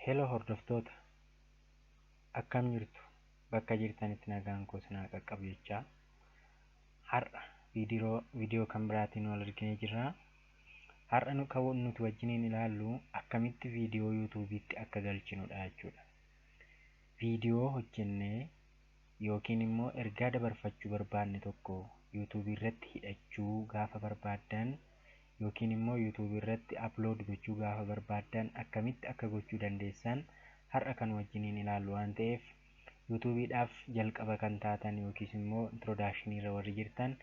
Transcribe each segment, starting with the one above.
Hello hordoftoota, akkam jirtu? Bakka jirtanitti nagaan koo sinaa qaqqabu jechaa. Har'a viidiyoo kan biraatiin wal arginee jirra. Har'a kan nuti wajjiniin ilaallu akkamitti viidiyoo yuutuubiitti akka galchinudha jechuudha. Viidiyoo hojjennee yookiin immoo ergaa dabarfachuu barbaanne tokko yuutuubii irratti hidhachuu gaafa barbaaddan yookiin immoo yuutuubii irratti upload gochuu gaafa barbaaddan akkamitti akka gochuu dandeessan har'a kan wajjiniin ilaallu waan ta'eef yuutuubiidhaaf jalqaba kan taatan yookiis immoo introdakshinii irra warri jirtan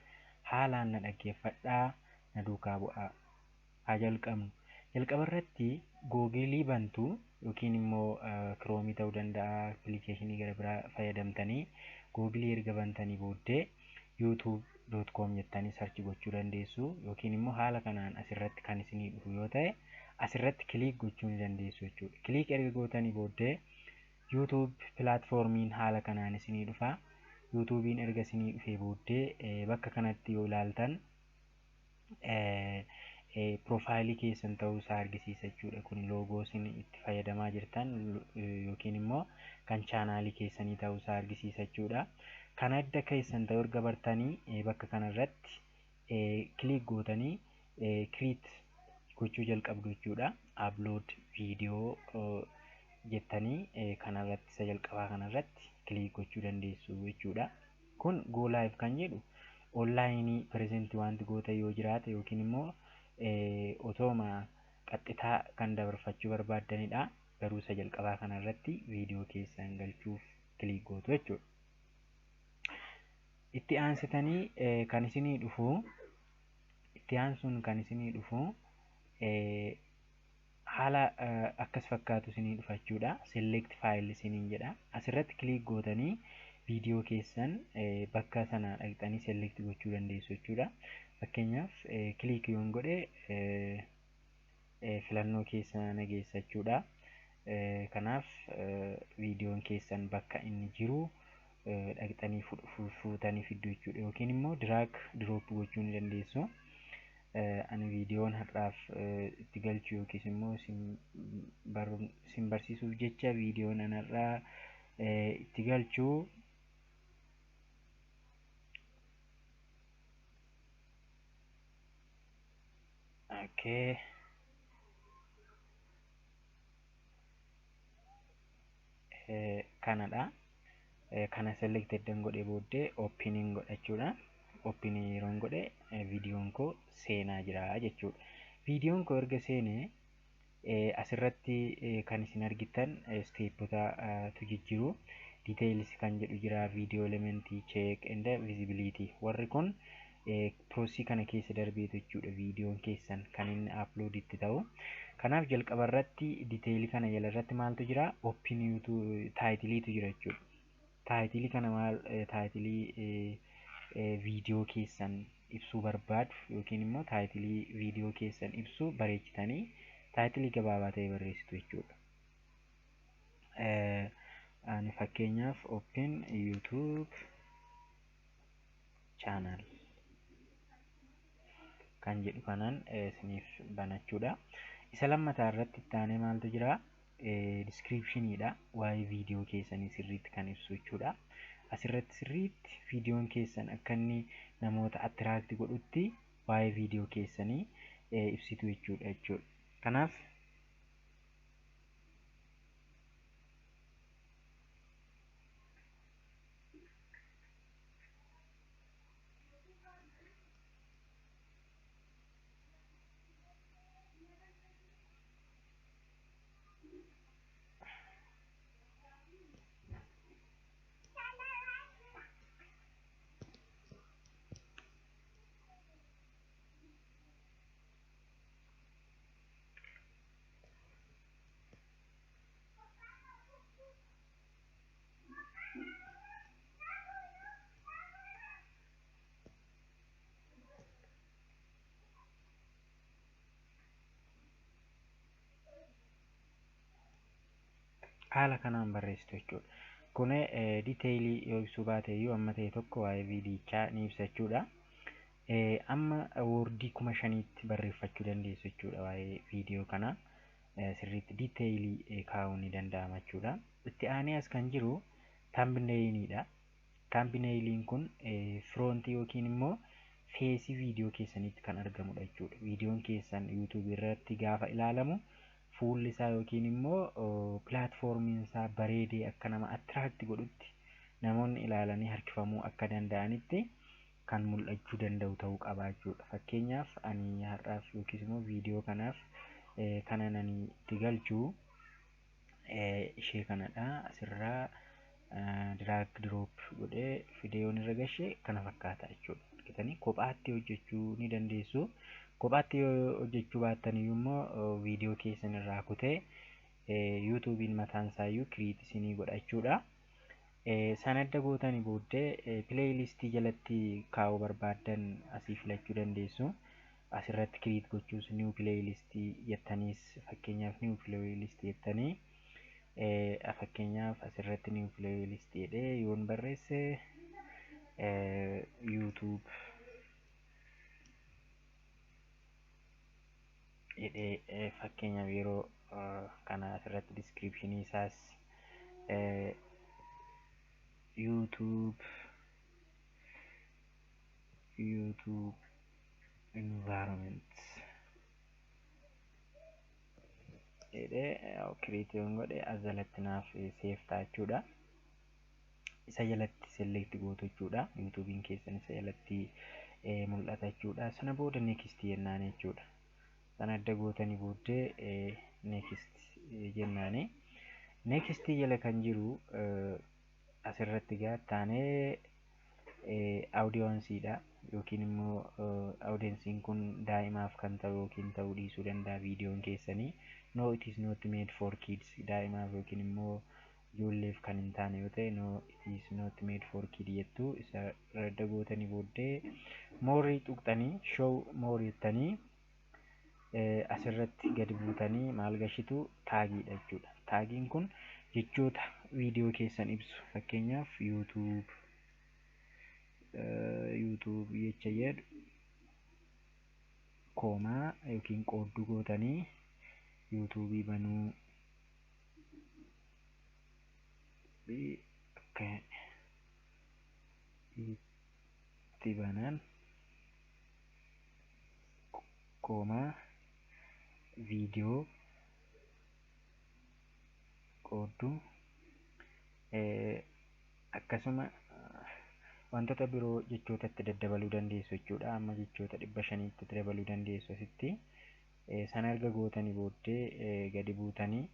haalaan na dhaggeeffadhaa, na duukaa bu'aa. Haa jalqabnu. Jalqaba irratti googilii bantu yookiin immoo kiroomii ta'uu danda'a, appilikeeshinii gara biraa fayyadamtanii googilii erga bantanii booddee youtube.com jettanii sarchi gochuu dandeessu yookiin immoo haala kanaan asirratti kan isinii dhufu yoo ta'e asirratti kiliik gochuu ni dandeessu jechuudha. Kiliik erga gootanii booddee YouTube pilaatfoormiin haala kanaan isinii dhufa. YouTubein erga isinii dhufee booddee bakka kanatti yoo ilaaltan profaayilii keessan ta'uu isaa argisiisa jechuudha. Kun loogoo isin itti fayyadamaa jirtan yookiin immoo kan chaanaalii keessanii ta'uu isaa argisiisa jechuudha. Kan adda keessan ta'uu erga bartanii bakka kanarratti kiliik gootanii create gochuu jalqabdu jechuudha. Upload viidiyoo jettanii kanarratti isa jalqabaa kanarratti kiliik gochuu dandeessu jechuudha. Kun go live kan jedhu onlaayinii pirezentii wanti goota yoo jiraate yookiin immoo otooma qaxxitaa kan dabarfachuu barbaaddanidha. Garuu isa jalqabaa kanarratti viidiyoo keessan galchuuf kiliik gootu jechuudha. Itti aansitanii kan isinii dhufu haala akkas fakkaatu isinii dhufa jechuudha. Select file isiniin jedha. Asirratti kiliik gootanii viidiyoo keessan bakka sana dhaqxanii select gochuu dandeessu jechuudha. Fakkeenyaaf kiliik yoon godhe filannoo keessa na geessa jechuudha. Kanaaf viidiyoon keessan bakka inni jiru dhaqxanii fuutanii fiddu jechuudha. Yookiin immoo drag drop gochuu ni dandeessu. Ani viidiyoon har'aaf itti galchu yookiis immoo isin barsiisuuf jecha viidiyoon har'aa itti galchu kanadha. Kana selected godhee booddee opening godhachuudha. Opening yeroon godhe viidiyoon koo seenaa jira jechuudha. Viidiyoon koo erga seenee asirratti kan isin argitan steepotatu jijjiru. Details kan jedhu jira, video elementii, check and visibility. Warri kun prosii kana keessa darbeetu jechuudha viidiyoon keessan kan inni upload itti ta'u. Kanaaf jalqaba irratti detailii kana jala irratti maaltu jira? Open taayitiliitu jira jechuudha. Taayitilii kana maal taayitilii viidiyoo keessan ibsuu barbaadu yookiin immoo taayitilii viidiyoo keessan ibsu bareechitanii taayitilii gabaabaa ta'e barreessitu jechuudha. Ani fakkeenyaaf open YouTube channel kan jedhu kanaan isiniif banachuudha. Isa lammataa irratti itti aanee maaltu jira? Descriptioniidha. Waa'ee viidiyoo keessanii sirriitti kan ibsu jechuudha. Asirratti sirriitti viidiyoon keessan akka inni namoota attiraakti godhutti waa'ee viidiyoo keessanii ibsitu jechuudha. Kanaaf haala kanaan barreessitu jechuudha. Kun detailii yoo ibsuu baate iyyuu amma ta'e tokko waa'ee viidiyichaa ni ibsa jechuudha. Amma woordii 5,000tti barreeffachuu dandeessu jechuudha waa'ee viidiyoo kana. sirriitti diiteeyilii kaa'uun ni danda'ama jechuudha. Itti aanee as kan jiru taambineeyiliidha. Taambineeyiliin kun firoontii yookiin immoo feesii viidiyoo keessanitti kan argamudha jechuudha. Viidiyoon keessan yuutuubii irratti gaafa ilaalamu fuulli isaa yookiin immoo pilaatfoormiin isaa bareedee akka nama attiraakti godhutti namoonni ilaalanii harkifamuu akka danda'anitti kan mul'achuu danda'u ta'uu qaba jechuudha. Fakkeenyaaf ani har'aaf yookiis immoo viidiyoo kanaaf kanan ani itti galchuu ishee kanadha. Asirraa diraag diroop godhee viidiyoon irra gashee kana fakkaata jechuudha. Argitanii kophaatti hojjechuu ni dandeessu. Kophaatti yoo hojjechuu baattan immoo viidiyoo keessan irraa kutee yuutuubiin mataan isaayyuu kiriit isinii godha jechuudha. San adda gootanii booddee pileeylistii jalatti kaa'uu barbaaddan asii filachuu dandeessu. Asirratti kiriit gochuus niw pileeylistii jettaniis fakkeenyaaf niw pileeylistii jettanii fakkeenyaaf asirratti niw pileeylistii jedhee yoon barreesse yuutuub jedhee fakkeenyaaf yeroo kana asirratti diskiripshinii isaas YouTube environment jedhee kiriitiyoon godhe as jalatti naaf seef ta'a jechuudha. Isa jalatti selekti gootu jechuudha. YouTubein keessan isa jalatti mul'ata jechuudha. Sana booda next jennaan jechuudha. Sana adda gootanii booddee next jennaani. Next jala kan jiru asirratti taanee audiyoonsiidha yookiin immoo audiyoonsiin kun daa'imaaf kan ta'u yookiin ta'uu dhiisuu danda'a viidiyoon keessanii. No it is not made for kids, daa'imaaf yookiin immoo ijoolleef kan hin taane yoo ta'e no it is not made for kids jettu. Isa adda gootanii booddee moorii tuqxanii show moorii jettanii asirratti gadi buutanii maal gashitu taagiidha jechuudha. Taagiin kun jechoota viidiyoo keessan ibsu. Fakkeenyaaf yuutuub jecha jedhu koomaa yookiin qoodduu gootanii yuutuubii banuu akka itti banan koomaa viidiyoo qoodduu akkasuma wantoota biroo jechoota itti daddabaluu dandeessu jechuudha. Amma jechoota 500 itti dabaluu dandeessu asitti. Sana erga gootanii booddee gadi buutanii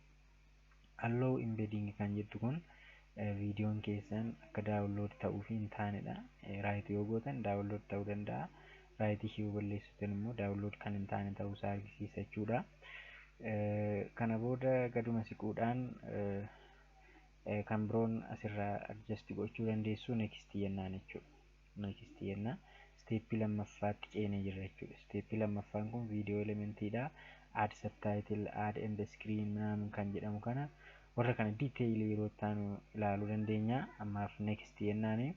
allow embedding kan jettu kun viidiyoon keessan akka daawunlood ta'uu fi hin taanedha. Raayit yoo gootan daawunlood ta'uu danda'a. Raayitii ishee balleessitan immoo daawunlood kan hin taane ta'uu isaa agarsiisa jechuudha. Kana booda gaduma siquudhaan kan biroon asirraa adjust gochuu dandeessu next jennaan jechuudha. Next jenna. Steeppii lammaffaatti ceenee jirra jechuudha. Steeppii lammaffaan kun viidiyoo elementiidha. Add subtitle, add end screen ምናምን kan jedhamu kana warra kana diiteeyilii yeroo itti ilaaluu dandeenya. Ammaaf next jennaani.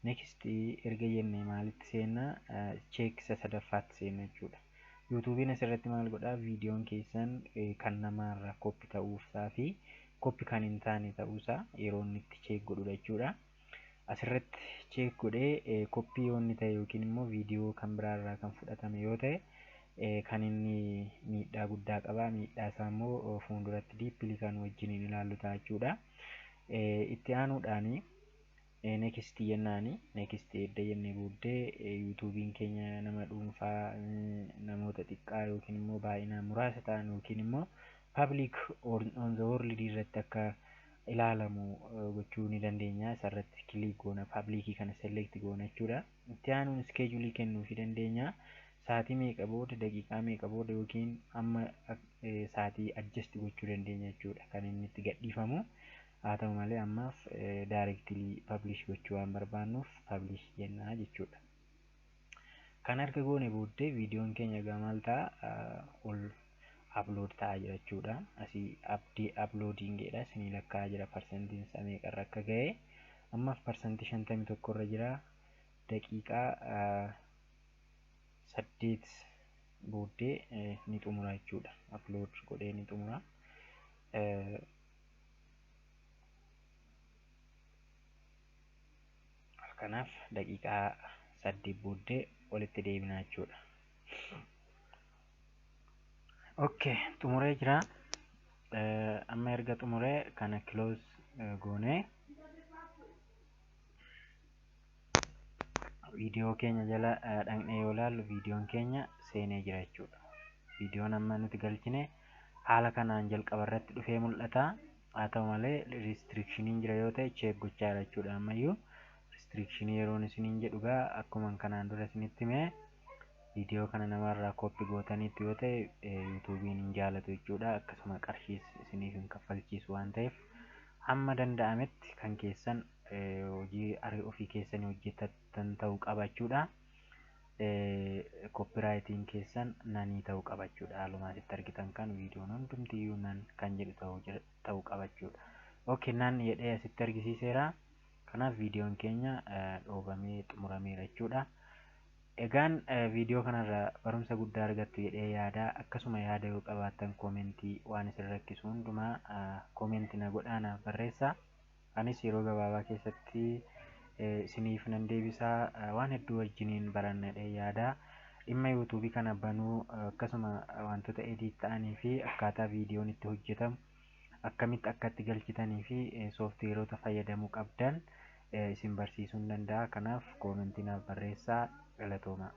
Next erga jennee maalitti seenna? Check isa sadaffaatti seenna jechuudha. YouTubein asirratti maal godhaa? Viidiyoon keessan kan namaarraa koppii ta'uusaa fi koppii kan hin taane ta'uusaa yeroo inni itti check godhudha jechuudha. Asirratti check godhee koppii yoo inni ta'e yookiin immoo viidiyoo kan biraarraa kan fudhatame yoo ta'e kan inni miidhaa guddaa qaba. Miidhaa isaa immoo fuulduratti diippilii kan wajjiniin ilaallu ta'a jechuudha. Itti aanuudhaan next jennaani. Next edda jennee booddee yuutuubiin keenya nama dhuunfaa namoota xiqqaa yookiin immoo baay'inaan muraasa ta'an yookiin immoo public on the world irratti akka ilaalamu gochuu ni dandeenya. Isarratti kilik goona, publikii kana select goona jechuudha. Itti aanuun iskeejulii kennuufi dandeenya. Sa'aatii meeqa booda, daqiiqaa meeqa booda yookiin amma sa'aatii adjust gochuu dandeenya jechuudha kan inni itti gadhiifamu. Haa ta'u malee ammaaf directly publish gochuu waan barbaannuuf publish jennaa jechuudha. Kan erga goone booddee viidiyoon keenya egaa maal ta'a? Ol upload ta'a jira jechuudha. Asii uploadingedha isinii lakkaa'aa jira parsantiin isaa meeqarra akka ga'e. Ammaaf parsantii 51 irra jira. Daqiiqaa 8 booddee ni xumura jechuudha. Upload godhee ni xumura. Kanaaf daqiiqaa 8 booddee walitti deebina jechuudha. Okay, xumuree jira. Amma erga xumuree kana close goonee viidiyoo keenya jala dhaqnee yoo ilaallu viidiyoon keenya seenee jira jechuudha. Viidiyoon amma nuti galchine haala kanaan jalqaba irratti dhufee mul'ata. Haa ta'u malee restrictioniin jira yoo ta'e check gochaa jira jechuudha. Ammayyuu restrictionii yeroon isiniin jedhu gaa akkuma kanaan dura isinitti himee viidiyoo kana namarraa koppii gootaniitu yoo ta'e yuutuubiin hin jaalatu jechuudha. Akkasuma qarshiis isiniif hin kaffalchiisu waan ta'eef hamma danda'ametti kan keessan hojii ofii keessanii hojjettan ta'uu qaba jechuudha. Koppiraayitiin keessan nanii ta'uu qaba jechuudha. Haaluma asitti argitan kan viidiyoon hundumtiyyuu nan kan jedhu ta'uu qaba jechuudha. Okay, nan jedhee asitti argisiiseera. Kanaaf viidiyoon keenya dhoobamee xumurameera jechuudha. Egaan viidiyoo kanarraa barumsa guddaa argattu jedhee yaada. Akkasuma yaada yoo qabaattan koomentii waan isin rakkisu hundumaa koomentii na godhaa naaf barreessaa. Anis yeroo gabaabaa keessatti isiniif nan deebisaa. Waan hedduu wajjiniin baranna jedhee yaada. Dhimma yuutuubii kana banuu akkasuma wantoota ediit ta'anii fi akkaataa viidiyoon itti hojjetamu akkamitti akka itti galchitanii fi sooftiweerota fayyadamuu qabdan isin barsiisuu ni danda'a. Kanaaf koomentii naaf barreessaa. Galatooma.